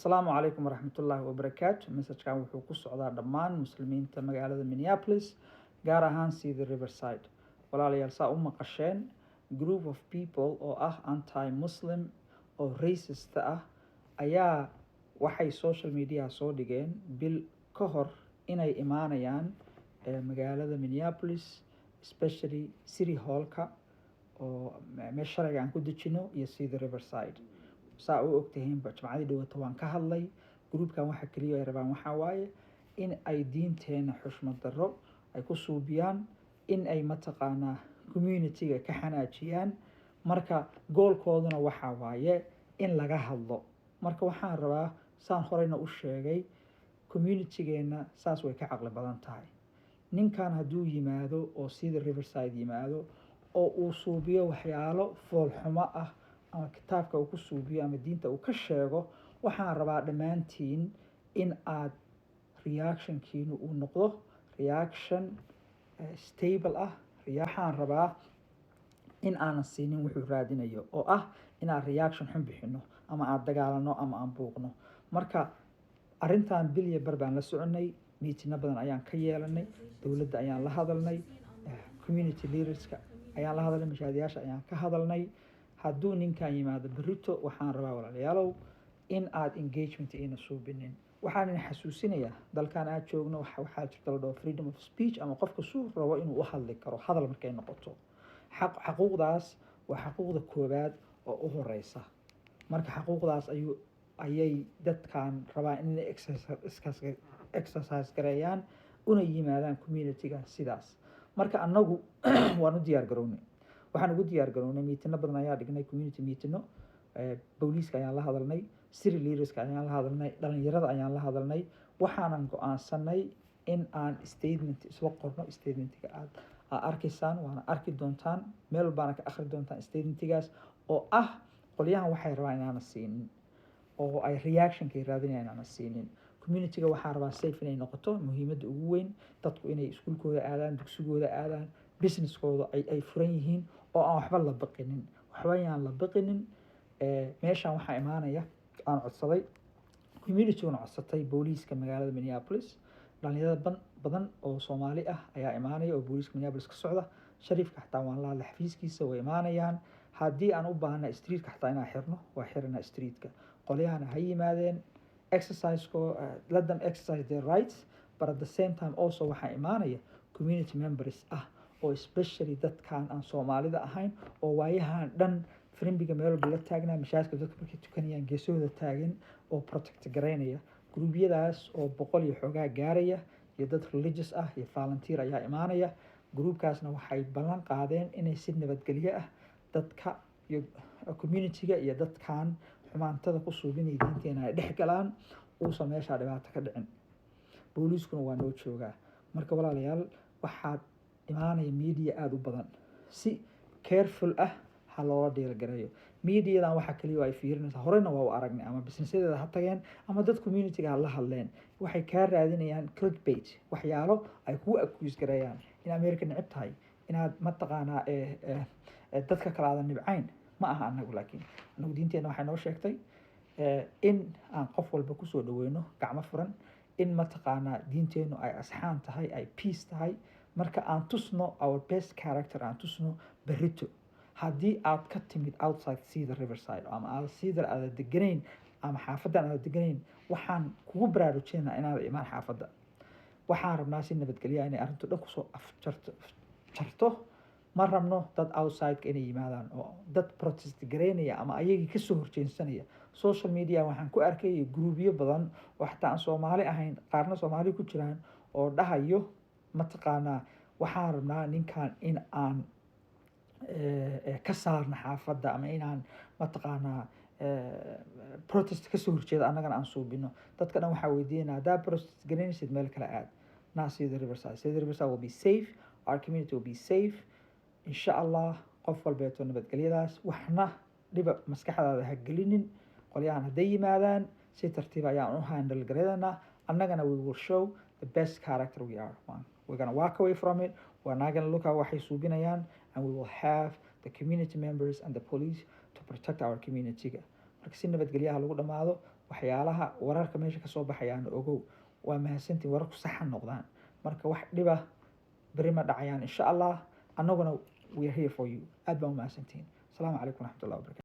Asalaamu calaykum waraxmatullaahi wabarakaatu. Message-kan wuxuu ku socdaa dhammaan muslimiinta magaalada Minneapolis, gaar ahaan sida Riverside. Walaalayaal saa u maqasheen group of people oo ah anti-Muslim oo racist ah ayaa waxay social media soo dhigeen bil ka hor inay imaanayaan magaalada Minneapolis, especially City Hall-ka oo meesha sharciga aan ku dejino iyo sida Riverside. saa u ogtahiinba jimcadii dhawata waan ka hadlay groupkan waxa kaliya ay rabaan waxaa waaye in ay diinteena xushmad darro ay ku suubiyaan, in ay mataqaanaa community-ga ka xanaajiyaan. marka goolkooduna waxaa waaye in laga hadlo. marka waxaan rabaa saan horeyna u sheegay community-geena saas way ka caqli badan tahay. ninkan hadduu yimaado oo sida Riverside yimaado oo uu suubiyo waxyaalo foolxumo ah ama kitaabka uu ku suubiyo ama diinta uu ka sheego, waxaan rabaa dhammaantiin in aad reactionkiinu uu noqdo reaction stable ah. waxaan rabaa in aanan siinin wuxuu raadinayo oo ah inaan reaction xun bixino ama aan dagaalano ama aan buuqno. marka arrintan bilya bar baan la soconay, miitina badan ayaan ka yeelanay, dowladda ayaan la hadalnay, community leaderska ayaan la hadalnay, mashaadiyaasha ayaan ka hadalnay. hadduu ninkan yimaado berrito waxaan rabaa walaalayaalow in aad engagement ina suubinin. waxaan idin xasuusinayaa dalkan aad joogno waxaa jirta la dhaho freedom of speech, ama qofka suu rabo inuu u hadli karo hadal markay noqoto. xaquuqdaas waa xaquuqda koowaad oo u horeysa. marka xaquuqdaas ayay dadkan rabaan inay exercise gareeyaan una yimaadaan community-ga sidaas. marka annagu waan u diyaar garownay, waxaan ugu diyaar garownay miitino badan ayaa dhignay, community miitino, booliiska ayaan la hadalnay, city leaderska ayaan la hadalnay, dhalinyarada ayaan la hadalnay. waxaanan go-aansanay in aan statement isla qorno. statementiga aad arkaysaan waana arki doontaan, meel walbaana ka akhri doontaan statementigaas oo ah qolyahan waxay rabaan inaana siinin oo ay reactionkay raadinayaan inaana siinin. community-ga waxaa rabaa safe inay noqoto, muhiimadda ugu weyn dadku inay iskuulkooda aadaan, dugsigooda aadaan, businesskooda ay furan yihiin oo aan waxba la baqinin. waxba yaan la baqinin. meeshaan waxaa imaanaya aan codsaday, community-guna codsatay booliiska magaalada Minneapolis. dhalinyarada badan oo Soomaali ah ayaa imaanaya oo booliiska Minneapolis ka socda. shariifka xataa waan la hadlay, xafiiskiisa way imaanayaan. haddii aan u baahana streetka xataa inaan xirno waa xirana streetka. qolyahana ha yimaadeen, let them exercise their rights, but at the same time also waxaa imaanaya community members ah oo especially dadkan aan Soomaalida ahayn oo waayahan dhan frimbiga meel walba la taagnaa, mashaakilka dadka markay tukanayaan geesooda taagan oo protect gareynaya. gruubyadaas oo 100 iyo xoogaa gaaraya iyo dad religious ah iyo volunteer ayaa imaanaya. gruubkaasna waxay ballan qaadeen inay si nabadgelyo ah dadka iyo community-ga iyo dadkan xumaantada ku suubinaya diinteena ay dhex galaan, uusan meesha dhibaato ka dhicin. booliiskuna waa noo joogaa. marka walaalayaal waxaad imaanaya media aada u badan, si careful ah ha loola dhiirgareeyo. mediadan waxaa kaliya ay fiirinaysaa, horeyna waa u aragnay, ama businessadeeda ha tageen ama dad community-ga ha la hadleen. waxay kaa raadinayaan clickbait, waxyaalo ay kugu accuse gareeyaan in America necib tahay, inaad mataqaanaa dadka kale aadan nibcayn. ma aha anagu, laakiin anagu diinteena waxay noo sheegtay in aan qof walba kusoo dhaweyno gacmo furan, in mataqaanaa diinteenu ay asxaan tahay, ay peace tahay. marka aan tusno our best character, aan tusno berrito. haddii aad ka timid outside sida Riverside ama aad sida aad deganayn ama xaafadan aad deganayn, waxaan kugu baraarujinaynaa inaad imaan xaafadda. waxaan rabnaa si nabadgelyo inay arrintu dhan kusoo afjarto. ma rabno dad outside-ka inay yimaadaan oo dad protest gareynaya ama ayagii kasoo horjeensanaya. social media waxaan ku arkay groupyo badan oo xataa aan Soomaali ahayn, qaarna Soomaali ku jiraan, oo dhahayo mataqaanaa waxaan rabnaa ninkan in aan ka saarna xaafadda, ama inaan mataqaanaa protest kasoo horjeeda annagana aan suubino. dadka dhan waxaa weydiinaa haddaa protest gareynaysid meel kale aad. not sida Riverside. sida Riverside will be safe, our community will be safe insha Allah. qof walbeeto nabadgelyadaas waxna dhiba maskaxdaada ha gelinin. qolyahan hadday yimaadaan si tartiib ayaan u handle gareynaa. annagana we will show the best character we are. we're going to walk away from it. we're not going to look at waxay suubinayaan, and we will have the community members and the police to protect our community. marka si nabadgelyaha lagu dhamaado. waxyaalaha wararka meesha kasoo baxayaan ogow waa mahadsantiin wararku saxa noqdaan marka wax dhiba beri ma dhacayaan insha allah annaguna we are here for you aad baan u mahadsantiin asalaamu calaykum waraxmatullahi wabarakatu